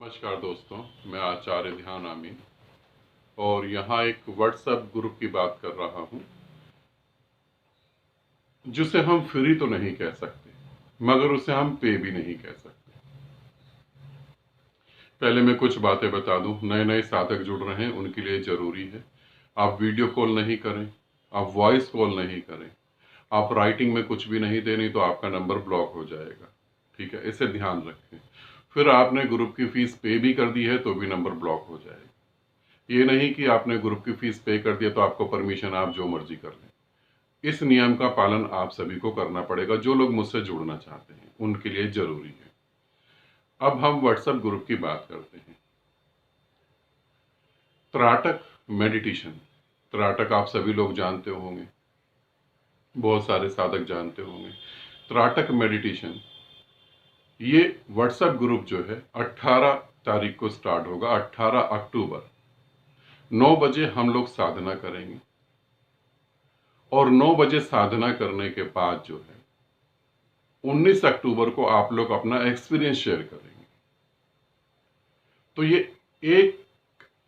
नमस्कार दोस्तों, मैं आचार्य ध्यान आमीन और यहाँ एक व्हाट्सएप ग्रुप की बात कर रहा हूँ जिसे हम फ्री तो नहीं कह सकते मगर उसे हम पे भी नहीं कह सकते। पहले मैं कुछ बातें बता दूं, नए नए साधक जुड़ रहे हैं उनके लिए ज़रूरी है आप वीडियो कॉल नहीं करें, आप वॉइस कॉल नहीं करें, आप राइटिंग में कुछ भी नहीं देनी तो आपका नंबर ब्लॉक हो जाएगा। ठीक है, इसे ध्यान रखें। फिर आपने ग्रुप की फीस पे भी कर दी है तो भी नंबर ब्लॉक हो जाएगा। ये नहीं कि आपने ग्रुप की फीस पे कर दिया तो आपको परमिशन आप जो मर्जी कर लें। इस नियम का पालन आप सभी को करना पड़ेगा। जो लोग मुझसे जुड़ना चाहते हैं उनके लिए जरूरी है। अब हम व्हाट्सएप ग्रुप की बात करते हैं। त्राटक मेडिटेशन, त्राटक आप सभी लोग जानते होंगे, बहुत सारे साधक जानते होंगे। त्राटक मेडिटेशन ये व्हाट्सएप ग्रुप जो है 18 तारीख को स्टार्ट होगा। 18 अक्टूबर 9 बजे हम लोग साधना करेंगे और 9 बजे साधना करने के बाद जो है 19 अक्टूबर को आप लोग अपना एक्सपीरियंस शेयर करेंगे। तो ये एक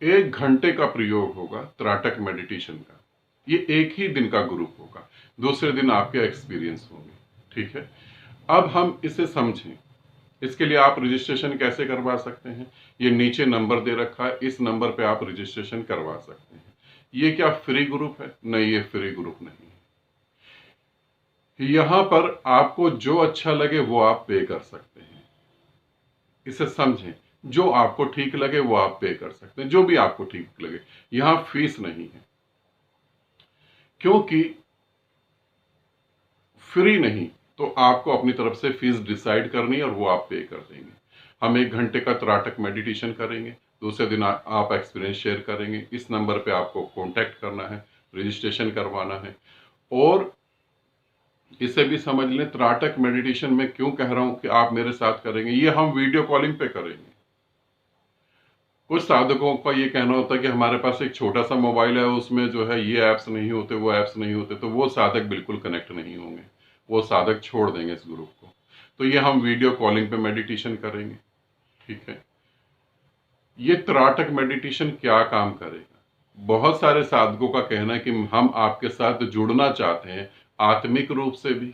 एक घंटे का प्रयोग होगा त्राटक मेडिटेशन का। ये एक ही दिन का ग्रुप होगा, दूसरे दिन आपके एक्सपीरियंस होंगे। ठीक है, अब हम इसे समझें। इसके लिए आप रजिस्ट्रेशन कैसे करवा सकते हैं, ये नीचे नंबर दे रखा है, इस नंबर पे आप रजिस्ट्रेशन करवा सकते हैं। ये क्या फ्री ग्रुप है? नहीं, ये फ्री ग्रुप नहीं है। यहां पर आपको जो अच्छा लगे वो आप पे कर सकते हैं। इसे समझें, जो आपको ठीक लगे वो आप पे कर सकते हैं, जो भी आपको ठीक लगे। यहां फीस नहीं है, क्योंकि फ्री नहीं तो आपको अपनी तरफ से फीस डिसाइड करनी है और वो आप पे कर देंगे। हम 1 घंटे का त्राटक मेडिटेशन करेंगे, दूसरे दिन आप एक्सपीरियंस शेयर करेंगे। इस नंबर पे आपको कांटेक्ट करना है, रजिस्ट्रेशन करवाना है। और इसे भी समझ लें, त्राटक मेडिटेशन में क्यों कह रहा हूं कि आप मेरे साथ करेंगे, ये हम वीडियो कॉलिंग पे करेंगे। कुछ साधकों का ये कहना होता है कि हमारे पास एक छोटा सा मोबाइल है, उसमें जो है ये ऐप्स नहीं होते, वो ऐप्स नहीं होते, तो वो साधक बिल्कुल कनेक्ट नहीं होंगे, वो साधक छोड़ देंगे इस ग्रुप को। तो ये हम वीडियो कॉलिंग पे मेडिटेशन करेंगे। ठीक है, ये त्राटक मेडिटेशन क्या काम करेगा? बहुत सारे साधकों का कहना है कि हम आपके साथ जुड़ना चाहते हैं आत्मिक रूप से भी।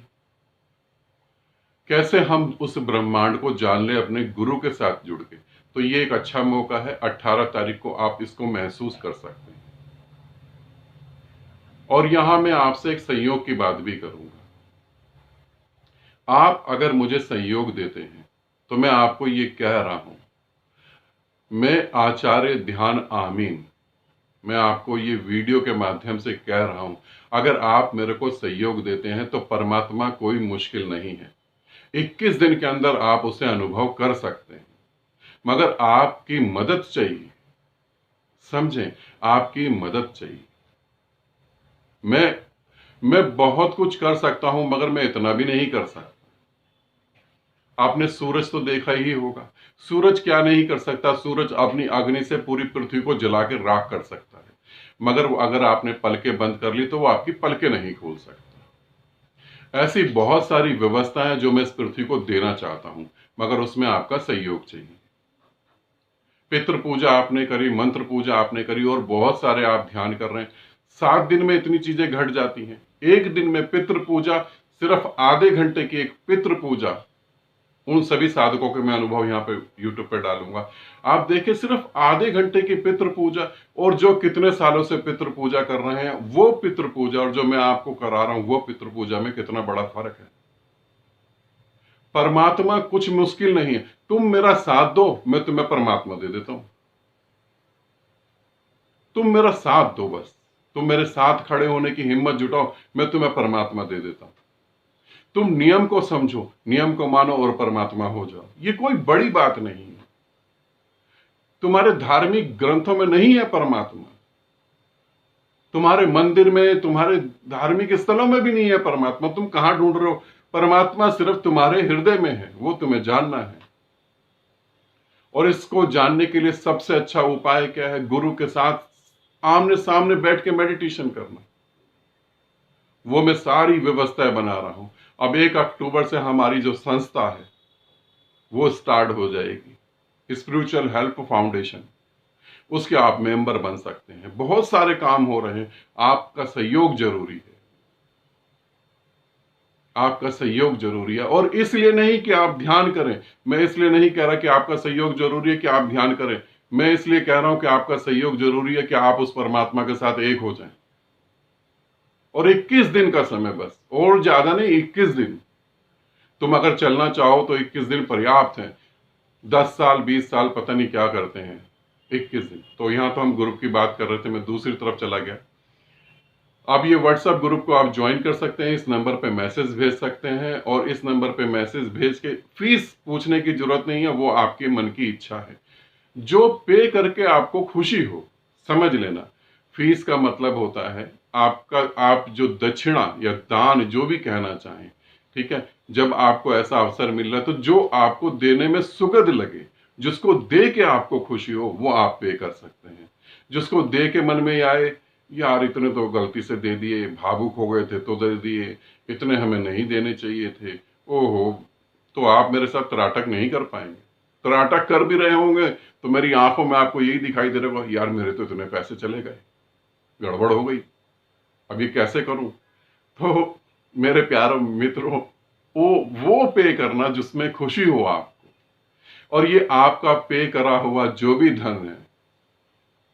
कैसे हम उस ब्रह्मांड को जान ले अपने गुरु के साथ जुड़ के। तो ये एक अच्छा मौका है, 18 तारीख को आप इसको महसूस कर सकते हैं। और यहां मैं आपसे एक सहयोग की बात भी करूंगा। आप अगर मुझे सहयोग देते हैं तो मैं आपको ये कह रहा हूं, मैं आचार्य ध्यान आमीन, मैं आपको ये वीडियो के माध्यम से कह रहा हूं, अगर आप मेरे को सहयोग देते हैं तो परमात्मा कोई मुश्किल नहीं है। 21 दिन के अंदर आप उसे अनुभव कर सकते हैं, मगर आपकी मदद चाहिए। समझें, आपकी मदद चाहिए। मैं बहुत कुछ कर सकता हूं मगर मैं इतना भी नहीं कर सकता। आपने सूरज तो देखा ही होगा, सूरज क्या नहीं कर सकता? सूरज अपनी अग्नि से पूरी पृथ्वी को जला के राख कर सकता है, मगर वो अगर आपने पलकें बंद कर ली तो वो आपकी पलकें नहीं खोल सकता। ऐसी बहुत सारी व्यवस्थाएं जो मैं इस पृथ्वी को देना चाहता हूं, मगर उसमें आपका सहयोग चाहिए। पितृ पूजा आपने करी, मंत्र पूजा आपने करी और बहुत सारे आप ध्यान कर रहे हैं, 7 दिन में इतनी चीजें घट जाती हैं। एक दिन में पितृ पूजा, सिर्फ आधे घंटे की एक पितृ पूजा, उन सभी साधकों के मैं अनुभव यहाँ पे यूट्यूब पे डालूंगा। आप देखिए, सिर्फ आधे घंटे की पितृ पूजा और जो कितने सालों से पितृ पूजा कर रहे हैं वो पितृ पूजा और जो मैं आपको करा रहा हूं वो पितृ पूजा में कितना बड़ा फर्क है। परमात्मा कुछ मुश्किल नहीं है, तुम मेरा साथ दो, मैं तुम्हें परमात्मा दे देता हूं। तुम मेरा साथ दो, बस तुम मेरे साथ खड़े होने की हिम्मत जुटाओ, मैं तुम्हें परमात्मा दे देता हूं। तुम नियम को समझो, नियम को मानो और परमात्मा हो जाओ। ये कोई बड़ी बात नहीं है। तुम्हारे धार्मिक ग्रंथों में नहीं है परमात्मा, तुम्हारे मंदिर में, तुम्हारे धार्मिक स्थलों में भी नहीं है परमात्मा। तुम कहां ढूंढ रहे हो? परमात्मा सिर्फ तुम्हारे हृदय में है, वो तुम्हें जानना है। और इसको जानने के लिए सबसे अच्छा उपाय क्या है? गुरु के साथ आमने सामने बैठ के मेडिटेशन करना। वो मैं सारी व्यवस्थाएं बना रहा हूं। अब 1 अक्टूबर से हमारी जो संस्था है वो स्टार्ट हो जाएगी। स्पिरिचुअल हेल्प फाउंडेशन, उसके आप मेंबर बन सकते हैं। बहुत सारे काम हो रहे हैं, आपका सहयोग जरूरी है, आपका सहयोग जरूरी है। और इसलिए नहीं कि आप ध्यान करें, मैं इसलिए नहीं कह रहा कि आपका सहयोग जरूरी है कि आप ध्यान करें, मैं इसलिए कह रहा हूं कि आपका सहयोग जरूरी है कि आप उस परमात्मा के साथ एक हो जाएं। और 21 दिन का समय बस, और ज्यादा नहीं, 21 दिन। तुम अगर चलना चाहो तो 21 दिन पर्याप्त है। 10 साल 20 साल पता नहीं क्या करते हैं, 21 दिन। तो यहां तो हम ग्रुप की बात कर रहे थे, मैं दूसरी तरफ चला गया। अब ये व्हाट्सएप ग्रुप को आप ज्वाइन कर सकते हैं, इस नंबर पे मैसेज भेज सकते हैं, और इस नंबर पे मैसेज भेज के फीस पूछने की जरूरत नहीं है, वो आपके मन की इच्छा है। जो पे करके आपको खुशी हो, समझ लेना, फीस का मतलब होता है आपका, आप जो दक्षिणा या दान जो भी कहना चाहें, ठीक है। जब आपको ऐसा अवसर मिल रहा है तो जो आपको देने में सुगध लगे, जिसको दे के आपको खुशी हो, वो आप पे कर सकते हैं। जिसको दे के मन में आए, यार इतने तो गलती से दे दिए, भावुक हो गए थे तो दे दिए, इतने हमें नहीं देने चाहिए थे, ओहो, तो आप मेरे साथ त्राटक नहीं कर पाएंगे। त्राटक कर भी रहे होंगे तो मेरी आंखों में आपको यही दिखाई दे रहा होगा, यार मेरे तो इतने पैसे चले गए, गड़बड़ हो गई, अब ये कैसे करूं। तो मेरे प्यारे मित्रों, वो पे करना जिसमें खुशी हो आपको, और ये आपका पे करा हुआ जो भी धन है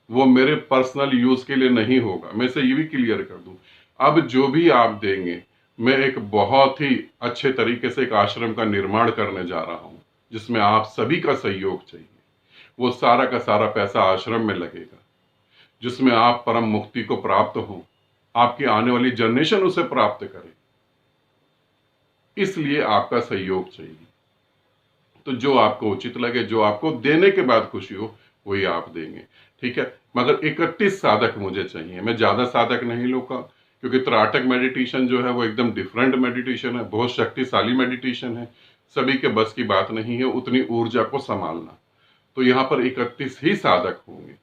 वो मेरे पर्सनल यूज के लिए नहीं होगा। मैं इसे ये भी क्लियर कर दूं, अब जो भी आप देंगे, मैं एक बहुत ही अच्छे तरीके से एक आश्रम का निर्माण करने जा रहा हूं, जिसमें आप सभी का सहयोग चाहिए। वो सारा का सारा पैसा आश्रम में लगेगा, जिसमें आप परम मुक्ति को प्राप्त हो, आपकी आने वाली जनरेशन उसे प्राप्त करे। इसलिए आपका सहयोग चाहिए। तो जो आपको उचित लगे, जो आपको देने के बाद खुशी हो, वही आप देंगे, ठीक है। मगर 31 साधक मुझे चाहिए, मैं ज्यादा साधक नहीं लूंगा, क्योंकि त्राटक मेडिटेशन जो है वो एकदम डिफरेंट मेडिटेशन है, बहुत शक्तिशाली मेडिटेशन है। सभी के बस की बात नहीं है उतनी ऊर्जा को संभालना। तो यहाँ पर 31 ही साधक होंगे,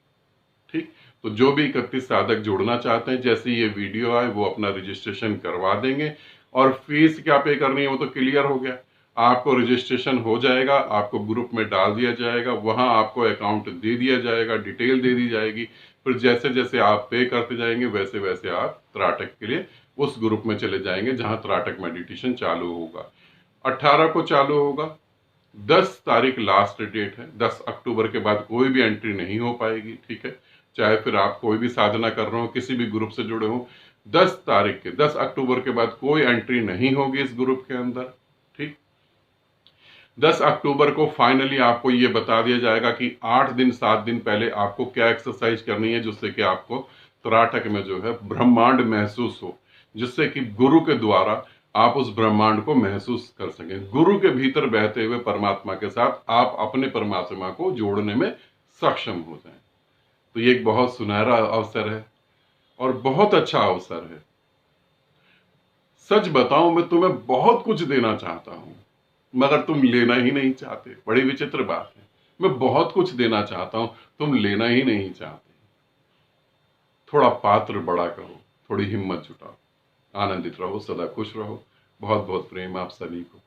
ठीक। तो जो भी 31 साधक जुड़ना चाहते हैं, जैसे ये वीडियो आए वो अपना रजिस्ट्रेशन करवा देंगे। और फीस क्या पे करनी है वो तो क्लियर हो गया, आपको रजिस्ट्रेशन हो जाएगा, आपको ग्रुप में डाल दिया जाएगा, वहां आपको अकाउंट दे दिया जाएगा, डिटेल दे दी जाएगी। फिर जैसे जैसे आप पे करते जाएंगे वैसे वैसे आप त्राटक के लिए उस ग्रुप में चले जाएंगे जहां त्राटक मेडिटेशन चालू होगा। 18 को चालू होगा, 10 तारीख लास्ट डेट है, 10 अक्टूबर के बाद कोई भी एंट्री नहीं हो पाएगी, ठीक है। चाहे फिर आप कोई भी साधना कर रहे हो, किसी भी ग्रुप से जुड़े हो, 10 तारीख के 10 अक्टूबर के बाद कोई एंट्री नहीं होगी इस ग्रुप के अंदर, ठीक। 10 अक्टूबर को फाइनली आपको ये बता दिया जाएगा कि 8 दिन 7 दिन पहले आपको क्या एक्सरसाइज करनी है, जिससे कि आपको त्राटक में जो है ब्रह्मांड महसूस हो, जिससे कि गुरु के द्वारा आप उस ब्रह्मांड को महसूस कर सकें। गुरु के भीतर बहते हुए परमात्मा के साथ आप अपने परमात्मा को जोड़ने में सक्षम हो जाएं। तो ये एक बहुत सुनहरा अवसर है और बहुत अच्छा अवसर है। सच बताऊं, मैं तुम्हें बहुत कुछ देना चाहता हूं, मगर तुम लेना ही नहीं चाहते। बड़ी विचित्र बात है, मैं बहुत कुछ देना चाहता हूं, तुम लेना ही नहीं चाहते। थोड़ा पात्र बड़ा करो, थोड़ी हिम्मत जुटाओ, आनंदित रहो, सदा खुश रहो। बहुत बहुत प्रेम आप सभी को।